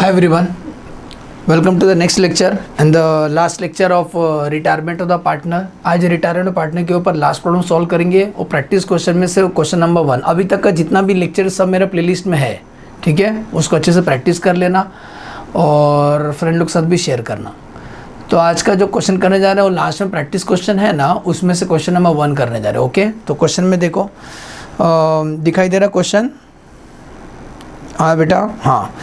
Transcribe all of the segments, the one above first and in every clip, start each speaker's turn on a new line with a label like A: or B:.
A: Hi everyone, welcome to the next lecture and the last lecture of retirement of the partner। आज retirement of partner के ऊपर last problem solve करेंगे और practice question में से question number 1। अभी तक का जितना भी लेक्चर सब मेरा प्लेलिस्ट में है, ठीक है, उसको अच्छे से प्रैक्टिस कर लेना और फ्रेंड लोग के साथ भी शेयर करना। तो आज का जो क्वेश्चन करने जा रहे हैं वो लास्ट में प्रैक्टिस क्वेश्चन है ना, उसमें से क्वेश्चन नंबर 1 करने जा रहे हैं। ओके, तो क्वेश्चन में देखो दिखाई दे रहा क्वेश्चन। हाँ बेटा, हाँ।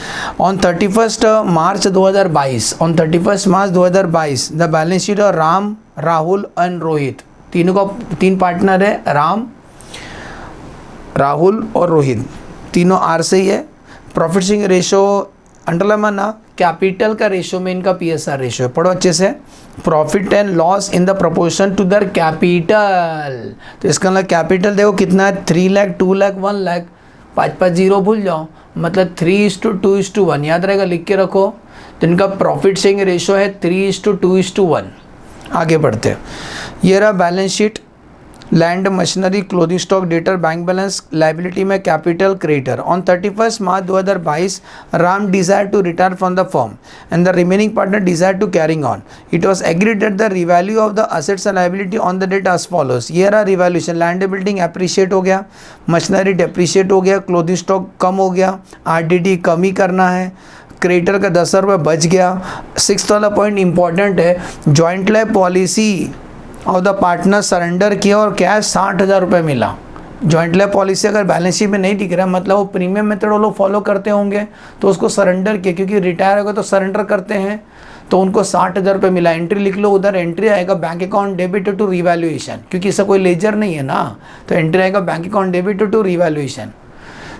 A: On 31 March 2022 the balance sheet of Ram, Rahul and Rohit, तीनों का 3 पार्टनर है, राम, राहुल और रोहित, तीनों आर से ही है। प्रॉफिट शेयरिंग रेशो अंडरलाइन माना, कैपिटल का रेशो में इनका PSR रेशो है, पढ़ो अच्छे से। Profit and loss in the proportion to their capital, तो इसका मतलब कैपिटल देखो कितना है, 3 लाख, 2 लाख, 1 लाख, 5 जीरो भूल जाओ, मतलब 3:2:1 याद रहेगा, लिख के रखो। तो इनका प्रॉफिट शेयरिंग रेशो है 3:2:1। आगे बढ़ते हैं, ये रहा balance sheet. Land, machinery, clothing stock, debtor, bank balance, liability में capital, creditor. On 31 March 2022 Ram desire to retire from the firm and the remaining partner desire to carrying on. It was agreed that the revalue of the assets and liability on the date as follows. ये रहा revaluation. Land building appreciate हो गया, machinery depreciate हो गया, clothing stock कम हो गया, RDD कम ही करना है, क्रेडिटर का 10 रुपये बच गया। 6th वाला पॉइंट इंपॉर्टेंट है, जॉइंट लाइफ पॉलिसी और द पार्टनर सरेंडर किया और कैश 60,000 रुपये मिला। जॉइंट लाइफ पॉलिसी अगर बैलेंस शीट में नहीं दिख रहा है, मतलब वो प्रीमियम मेथड वो लोग फॉलो करते होंगे, तो उसको सरेंडर किया, क्योंकि रिटायर होगा तो सरेंडर करते हैं, तो उनको 60,000 रुपये मिला। एंट्री लिख लो, उधर एंट्री आएगा bank account debit to revaluation, क्योंकि इसका कोई लेजर नहीं है ना, तो एंट्री आएगा bank account debit to revaluation.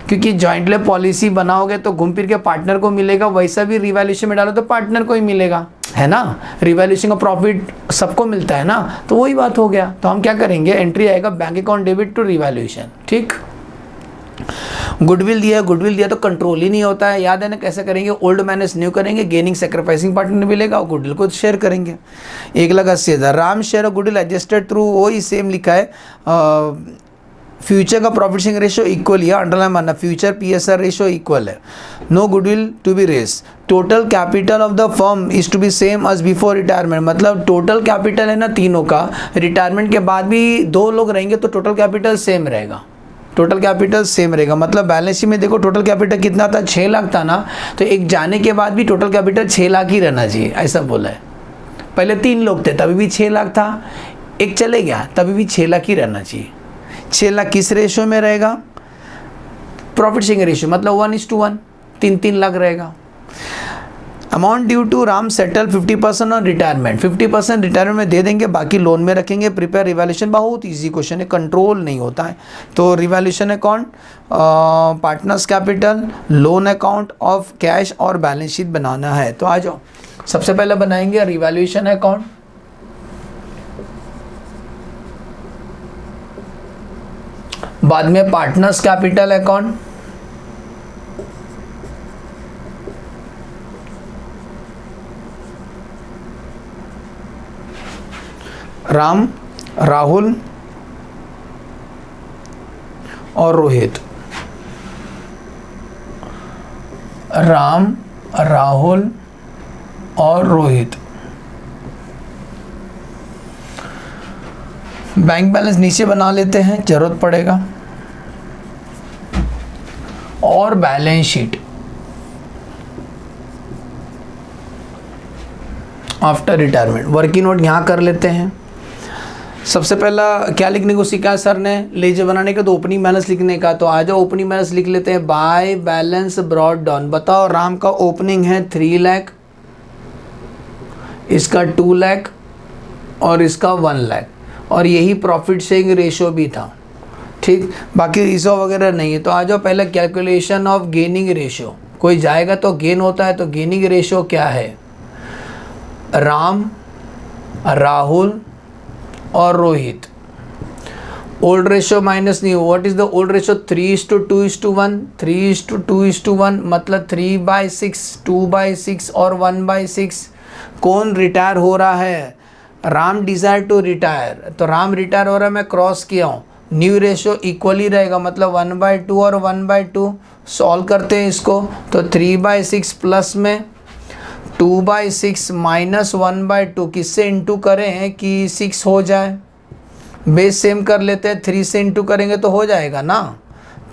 A: क्योंकि जॉइंट लाइफ पॉलिसी बनाओगे तो घूम फिर के पार्टनर को मिलेगा, वैसा भी रिवैल्यूएशन में डालो तो पार्टनर को ही मिलेगा, है ना। रिवैल्यूएशन का प्रॉफिट सबको मिलता है ना, तो वही बात हो गया। तो हम क्या करेंगे, एंट्री आएगा bank account debit to revaluation, ठीक। गुडविल दिया तो कंट्रोल ही नहीं होता है, याद है ना, कैसे करेंगे, ओल्ड माइनस न्यू करेंगे, गेनिंग सैक्रिफाइसिंग पार्टनर मिलेगा और गुडविल को शेयर करेंगे। 1,80,000 राम शेयर और गुडविल एडजस्टेड थ्रू, वही सेम लिखा है। फ्यूचर का प्रॉफिट शेयरिंग रेशो इक्वल है, अंडरलाइन मानना, फ्यूचर PSR रेशो इक्वल है। No goodwill to be raised. Total capital of the firm is to be same as before retirement, मतलब total capital है ना तीनों का, रिटायरमेंट के बाद भी 2 लोग रहेंगे तो टोटल कैपिटल सेम रहेगा, टोटल कैपिटल सेम रहेगा। मतलब बैलेंस शीट में देखो टोटल कैपिटल कितना था, 6 लाख था ना, तो एक जाने के बाद भी टोटल कैपिटल 6 लाख ही रहना चाहिए, ऐसा बोला है। पहले 3 लोग थे तभी भी 6 लाख था, एक चले गया तभी भी 6 लाख ही रहना चाहिए। 6 लाख किस रेशो में रहेगा, प्रॉफिट शेयरिंग रेशो, मतलब 1:1, 3 लाख रहेगा। Amount due to Ram settle 50% on retirement, 50% retirement में दे देंगे, बाकी लोन में रखेंगे। प्रिपेयर रिवैल्यूएशन, बहुत इजी क्वेश्चन है, कंट्रोल नहीं होता है। तो revaluation account, partners capital, loan account of cash और बैलेंस शीट बनाना है। तो आ जाओ, सबसे पहले बनाएंगे रिवैल्यूएशन अकाउंट, बाद में partners capital account, Ram, Rahul और रोहित, राम, राहुल और रोहित। बैंक बैलेंस नीचे बना लेते हैं, जरूरत पड़ेगा। और balance sheet after retirement, working note यहाँ कर लेते हैं। सबसे पहला क्या लिखने को सीखा सर ने, लेजर बनाने का, तो ओपनिंग बैलेंस लिखने का। तो आ जाओ ओपनिंग बैलेंस लिख लेते हैं, बाय बैलेंस ब्रॉट डाउन। बताओ, राम का ओपनिंग है 3 लाख, इसका 2 लाख और इसका 1 लाख, और यही प्रॉफिट शेयरिंग रेशो भी था, ठीक। बाकी रिजर्व वगैरह नहीं है। तो आ जाओ पहले कैलकुलेशन ऑफ गेनिंग रेशो, कोई जाएगा तो गेन होता है, तो गेनिंग रेशो क्या है, राम, राहुल और Rohit. Old ratio minus new, what is the old ratio, 3:2:1, 3:2:1, मतलब 3/6, 2/6 और 1/6। कौन रिटायर हो रहा है, राम डिजायर टू रिटायर, तो राम रिटायर हो रहा है, मैं क्रॉस किया हूँ, न्यू रेशो इक्वली रहेगा, मतलब 1/2 और 1/2। सॉल्व करते हैं इसको, तो 3/6 प्लस में 2/6 माइनस 1/2, किससे इंटू करें कि 6 हो जाए। बेस सेम कर लेते हैं, 3 से इंटू करेंगे तो हो जाएगा ना,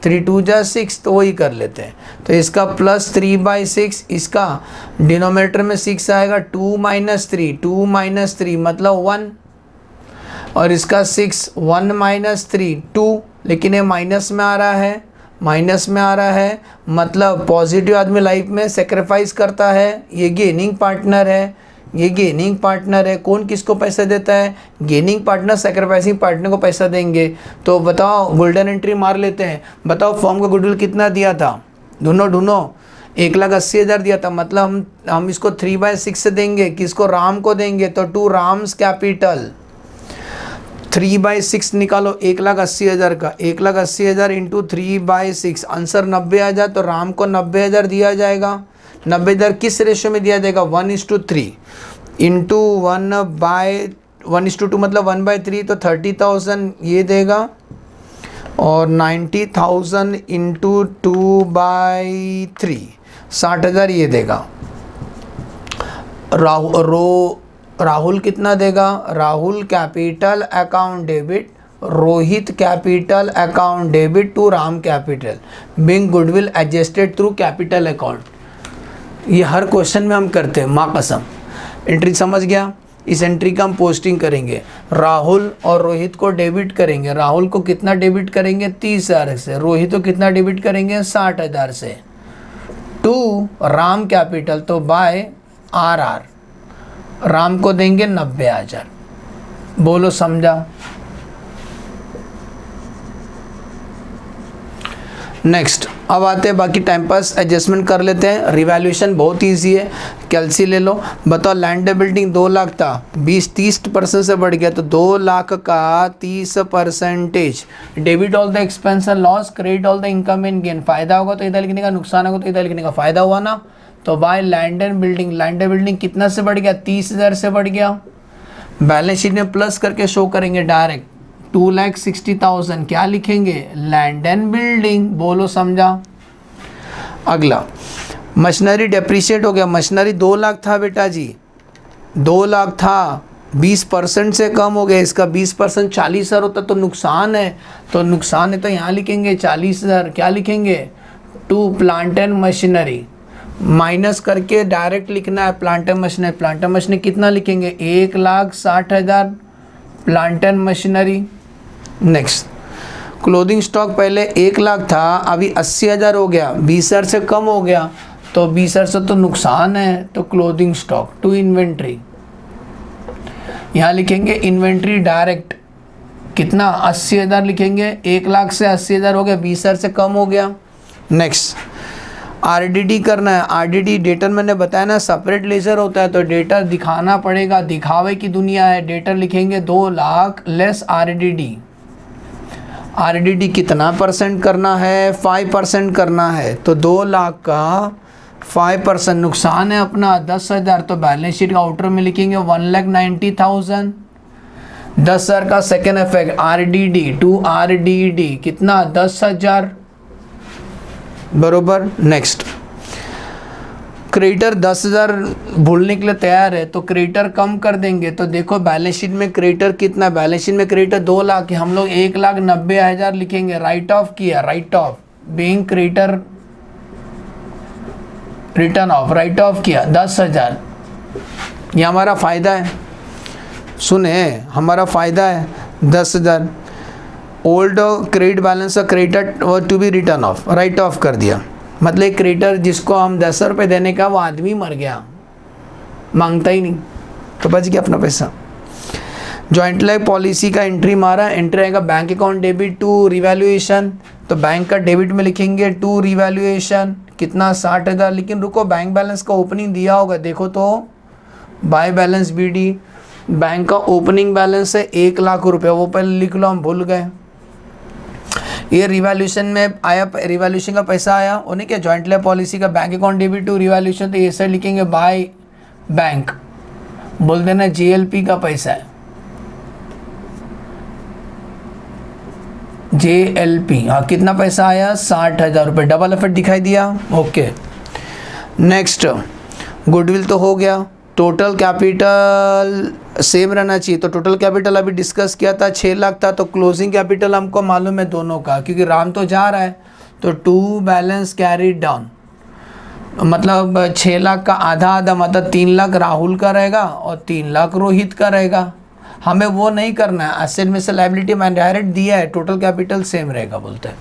A: 3 2 जा 6, तो वही कर लेते हैं। तो इसका प्लस 3/6, इसका डिनोमिनेटर में 6 आएगा, 2 - 3, 2 - 3 मतलब 1, और इसका 6, 1 - 3 2, लेकिन ये माइनस में आ रहा है, माइनस में आ रहा है, मतलब पॉजिटिव आदमी लाइफ में सेक्रीफाइस करता है, ये गेनिंग पार्टनर है, ये गेनिंग पार्टनर है। कौन किसको पैसा देता है? गेनिंग पार्टनर सेक्रीफाइसिंग पार्टनर को पैसा देंगे। तो बताओ, गोल्डन एंट्री मार लेते हैं। बताओ फॉर्म का गुडविल कितना दिया था, ढूंढो 1,80,000 दिया था, मतलब हम इसको 3/6 से देंगे, किसको? राम को देंगे, तो टू राम्स कैपिटल 3/6 निकालो 1,80,000 का, 1,80,000 इंटू 3/6, आंसर 90,000। तो राम को 90,000 दिया जाएगा। 90,000 किस रेशो में दिया जाएगा? 1:3 इंटू 1/2 मतलब 1/3, तो 30,000 ये देगा, और 90,000 इंटू 2/3 60,000 ये देगा। राहुल कितना देगा? Rahul capital account debit, Rohit capital account debit to Ram capital, being goodwill adjusted through capital account. ये हर क्वेश्चन में हम करते हैं, माँ कसम। एंट्री समझ गया? इस एंट्री का हम पोस्टिंग करेंगे। राहुल और रोहित को डेबिट करेंगे। राहुल को कितना डेबिट करेंगे? 30,000 से। रोहित को कितना डेबिट करेंगे? 60,000 से। टू राम कैपिटल, तो बाय RR, राम को देंगे 90,000। बोलो समझा? नेक्स्ट, अब आते हैं बाकी टाइम पास एडजस्टमेंट कर लेते हैं। रिवैल्यूएशन बहुत इजी है, कैलसी ले लो। बताओ लैंड बिल्डिंग 2 लाख था, 30% से बढ़ गया, तो 2 लाख का 30%। Debit all the expense and loss, credit all the income and gain. फायदा होगा तो इधर लिखने का, नुकसान होगा तो इधर लिखने का। फायदा हुआ ना, तो by land and building. Land and building कितना से बढ़ गया? 30,000 से बढ़ गया। बैलेंस शीट में प्लस करके शो करेंगे डायरेक्ट, 2,60,000 क्या लिखेंगे? Land and building. बोलो समझा? अगला, मशीनरी डेप्रिशिएट हो गया। मशीनरी 2 लाख था बेटा जी, 2 लाख था, 20% से कम हो गया। इसका 20% 40,000 होता तो नुकसान है, तो नुकसान है तो यहाँ लिखेंगे 40,000। क्या लिखेंगे? To plant and machinery, minus करके डायरेक्ट लिखना है plant and machinery. Plant and machinery कितना लिखेंगे? 1,60,000 plant and machinery. Next, clothing stock पहले 1 लाख था, अभी 80,000 हो गया, 20,000 से कम हो गया, तो 20,000 से तो नुकसान है, तो क्लोथिंग स्टॉक। टू इन्वेंट्री, यहाँ लिखेंगे इन्वेंट्री डायरेक्ट, कितना? 80,000 लिखेंगे। 1 लाख से 80,000 हो गया, 20,000 से कम हो गया। नेक्स्ट, RDD करना है। RDD डेटर मैंने बताया ना, सेपरेट लेजर होता है, तो डेटर दिखाना पड़ेगा, दिखावे की दुनिया है। डेटर लिखेंगे 2 लाख लेस RDD। RDD कितना परसेंट करना है? 5% करना है, तो 2 लाख का 5%। नुकसान है अपना 10,000, तो बैलेंस शीट का आउटर में लिखेंगे 1,90,000। 10,000 का second effect RDD to RDD कितना? 10,000 बरोबर। नेक्स्ट, क्रेडिटर 10,000 भूलने के लिए तैयार है, तो क्रेडिटर कम कर देंगे। तो देखो बैलेंस शीट में क्रेडिटर कितना? बैलेंस शीट में क्रेडिटर 2 लाख है, हम लोग 1,90,000 लिखेंगे। राइट ऑफ किया, right of being creditor, return off, write of किया 10,000। ये हमारा फ़ायदा है, सुने, हमारा फ़ायदा है 10,000। Old credit balance creditor to be written off, write off कर दिया। मतलब एक क्रेडिटर जिसको हम 10 रुपये देने का, वो आदमी मर गया, मांगता ही नहीं, तो बच गया अपना पैसा। जॉइंट लाइफ पॉलिसी का एंट्री मारा, एंट्री आएगा bank account debit to revaluation, तो बैंक का डेबिट में लिखेंगे टू रिवैल्यूएशन, कितना? 60,000। लेकिन रुको, बैंक बैलेंस का ओपनिंग दिया होगा, देखो तो बाय बैलेंस BD, बैंक का ओपनिंग बैलेंस है 1 लाख रुपये, वो पहले लिख लो, हम भूल गए। ये रिवैल्यूएशन में आया, रिवैल्यूएशन का पैसा आया, उन्हें क्या? जॉइंट लाइफ पॉलिसी का bank account debit to revaluation, तो ये साइड लिखेंगे बाय बैंक, बोल देना GLP का पैसा है। JLP, हाँ कितना पैसा आया 60,000 रुपये, डबल इफेक्ट दिखाई दिया। ओके नेक्स्ट, गुडविल तो हो गया। टोटल कैपिटल सेम रहना चाहिए, तो टोटल कैपिटल अभी डिस्कस किया था 6 लाख था, तो क्लोजिंग कैपिटल हमको मालूम है दोनों का, क्योंकि राम तो जा रहा है, तो 2 बैलेंस कैरीड डाउन, मतलब 6 लाख का आधा आधा, मतलब 3 लाख राहुल का रहेगा और 3 लाख रोहित का रहेगा। हमें वो नहीं करना है, एसेट में से लायबिलिटी मैंने डायरेक्ट दिया है, टोटल कैपिटल सेम रहेगा बोलते हैं।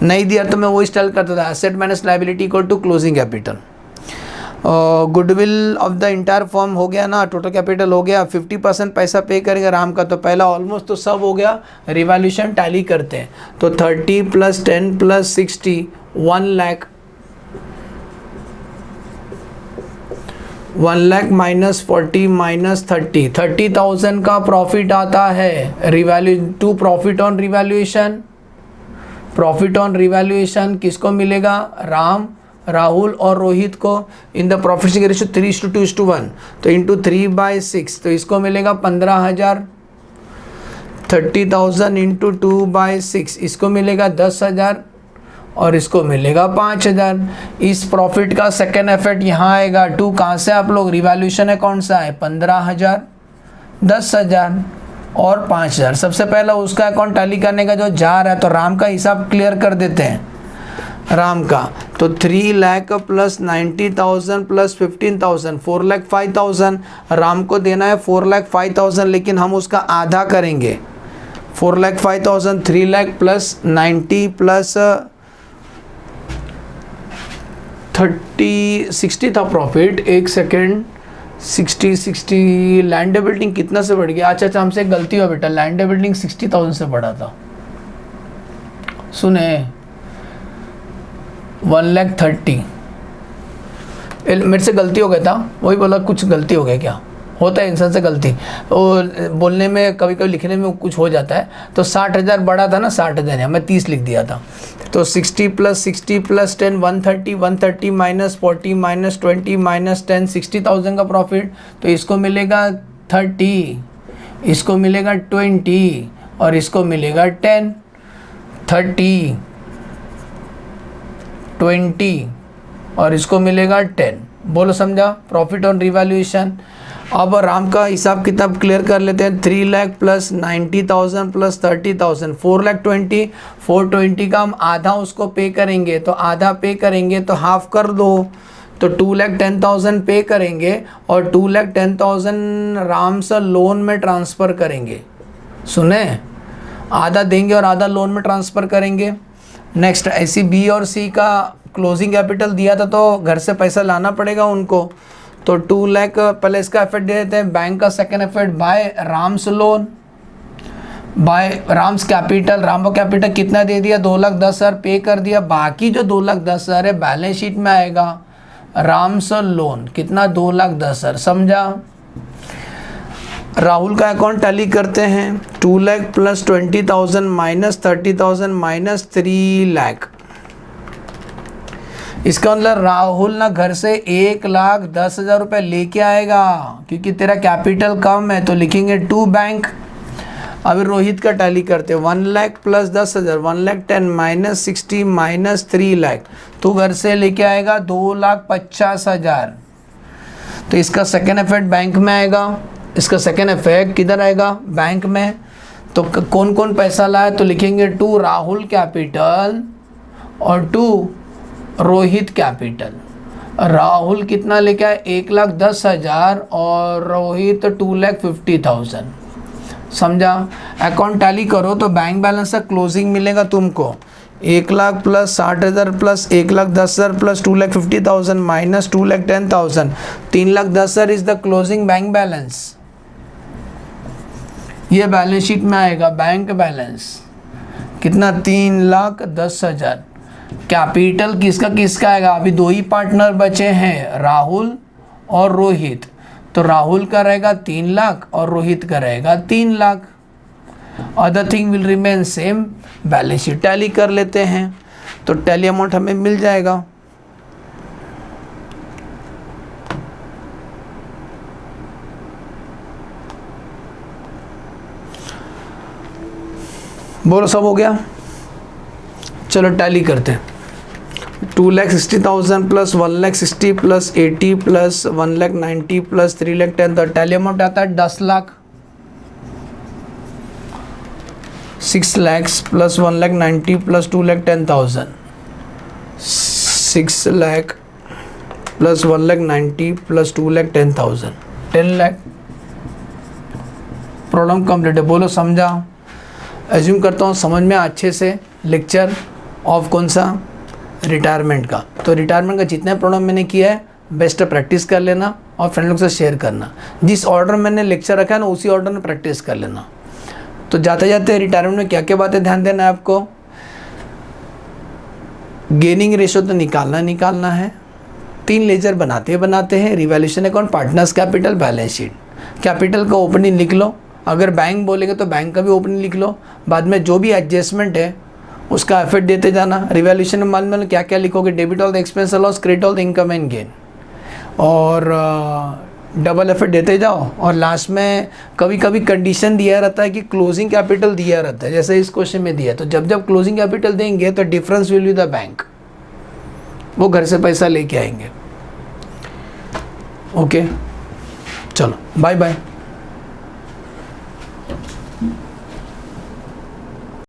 A: नहीं दिया तो मैं वो स्टाइल करता था, asset minus liability equal to closing capital. Goodwill of the entire form हो गया ना, टोटल कैपिटल हो गया, 50% पैसा पे करेगा राम का, तो पहला ऑलमोस्ट तो सब हो गया। रिवैल्यूएशन टैली करते हैं, तो 30 + 10 + 60 1 लाख, 1 लाख - 40 - 30, 30,000 का प्रॉफिट आता है। Revalue to profit on revaluation, profit on revaluation किसको मिलेगा, राम, राहुल और रोहित को। In the profit sharing ratio 3:2:1, तो इंटू 3/6, तो इसको मिलेगा 15,000। 30,000 इंटू 2/6, इसको मिलेगा 10,000 और इसको मिलेगा 5,000। इस प्रॉफिट का सेकेंड इफेक्ट यहाँ आएगा। 2 कहाँ से आप लोग, रिवैल्यूएशन है कौन सा है, 15,000, 10,000 और 5,000। सबसे पहला उसका अकाउंट टैली करने का जो जा रहा है, तो राम का हिसाब क्लियर कर देते हैं। राम का तो 3 लाख + 90,000 + 15,000, 4,05,000। राम को देना है 4,05,000, लेकिन हम उसका आधा करेंगे। 4,05,000, 3 लाख + 90 + 30, 60 था प्रॉफिट। एक सेकेंड, 60 लैंड बिल्डिंग कितना से बढ़ गया, अच्छा हमसे एक गलती हुआ बेटा, लैंड बिल्डिंग 60,000 से बढ़ा था, सुने 1,30,000, मेरे से गलती हो गया था, वही बोला कुछ गलती हो गया, क्या होता है इंसान से गलती, और बोलने में कभी कभी लिखने में कुछ हो जाता है। तो 60,000 बड़ा था ना, 60,000 है, मैं 30 लिख दिया था। तो 60 + 60 + 10 130, 130 - 40 - 20 - 10, 60,000 का प्रॉफिट। तो इसको मिलेगा 30, इसको मिलेगा 20 और इसको मिलेगा 10। 30, 20 और इसको मिलेगा 10। बोलो समझा, प्रॉफिट ऑन रिवैल्यूएशन। अब राम का हिसाब किताब क्लियर कर लेते हैं। 3 लाख + 90,000 + 30,000, 4,20,000। 420 का हम आधा उसको पे करेंगे, तो आधा पे करेंगे तो हाफ कर दो, तो 2,10,000 पे करेंगे और 2,10,000 राम से लोन में ट्रांसफ़र करेंगे। सुने, आधा देंगे और आधा लोन में ट्रांसफ़र करेंगे। नेक्स्ट, ऐसी बी और सी का क्लोजिंग कैपिटल दिया था, तो घर से पैसा लाना पड़ेगा उनको, तो 2 लाख पहले इसका एफर्ट दे देते हैं। बैंक का second effort by Ram's loan, by Ram's capital. Ram का कैपिटल कितना दे दिया, 2,10,000 पे कर दिया। बाकी जो 2,10,000 है बैलेंस शीट में आएगा। राम्स लोन कितना, 2,10,000, समझा। राहुल का अकाउंट टैली करते हैं। 2 लाख + 20,000 - 30,000 - 3 लाख। इसका मतलब राहुल ना घर से 1,10,000 रुपये लेके आएगा, क्योंकि तेरा कैपिटल कम है, तो लिखेंगे टू बैंक। अभी रोहित का टैली करते हैं। 1 लाख + 10,000, 1,10,000 - 60 - 3 लाख, तो घर से लेके आएगा 2,50,000। तो इसका सेकेंड इफेक्ट बैंक में आएगा। इसका सेकेंड इफेक्ट किधर आएगा, बैंक में। तो कौन कौन पैसा लाया, तो लिखेंगे 2 राहुल कैपिटल और 2 रोहित कैपिटल। राहुल कितना लेके आया, 1,10,000 और रोहित 2,50,000, समझा। अकाउंट टैली करो तो बैंक बैलेंस का क्लोजिंग मिलेगा तुमको 1 lakh + 60,000 + 1,10,000 + 2,50,000 - 2,10,000, 3,10,000 is the closing bank balance. ये बैलेंस शीट में आएगा। बैंक बैलेंस कितना, 3,10,000। कैपिटल किसका किसका आएगा, अभी 2 ही पार्टनर बचे हैं, राहुल और रोहित। तो राहुल का रहेगा 3 लाख और रोहित का रहेगा 3 lakh. Other thing will remain same. Balance sheet tally कर लेते हैं, तो टैली अमाउंट हमें मिल जाएगा। बोलो सब हो गया? चलो टैली करते हैं। 2,60,000 प्लस 1,60,000 प्लस 80 प्लस 1,90,000 प्लस 3,10,000, तो टैली अमाउंट आता है 10 lakh. 6 lakh plus 1,90,000 plus 2,10,000, 6 lakh plus 1,90,000 plus 2,10,000, 10 lakh. Problem complete है। बोलो समझा? एज्यूम करता हूँ समझ में अच्छे से लेक्चर ऑफ कौन सा, रिटायरमेंट का। तो रिटायरमेंट का जितने प्रॉब्लम मैंने किया है बेस्ट प्रैक्टिस कर लेना और फ्रेंड लोग से शेयर करना। जिस ऑर्डर मैंने लेक्चर रखा है ना उसी ऑर्डर में प्रैक्टिस कर लेना। तो जाते जाते रिटायरमेंट में क्या क्या बातें ध्यान देना है आपको? गेनिंग रेशो तो निकालना है। 3 लेजर बनाते हैं, revaluation account, partners capital, balance sheet. Capital का ओपनिंग लिख लो, अगर बैंक बोलेंगे तो बैंक का भी ओपनिंग लिख लो। बाद में जो भी एडजस्टमेंट है उसका एफर्ट देते जाना। रिवैल्यूएशन में मान लो क्या क्या लिखोगे, debit all the expense loss, credit all the income and gain, और डबल एफर्ट देते जाओ। और लास्ट में कभी कभी कंडीशन दिया रहता है कि क्लोजिंग कैपिटल दिया रहता है, जैसे इस क्वेश्चन में दिया है। तो जब क्लोजिंग कैपिटल देंगे तो difference will be the bank, वो घर से पैसा लेके आएंगे। ओके, चलो बाय बाय।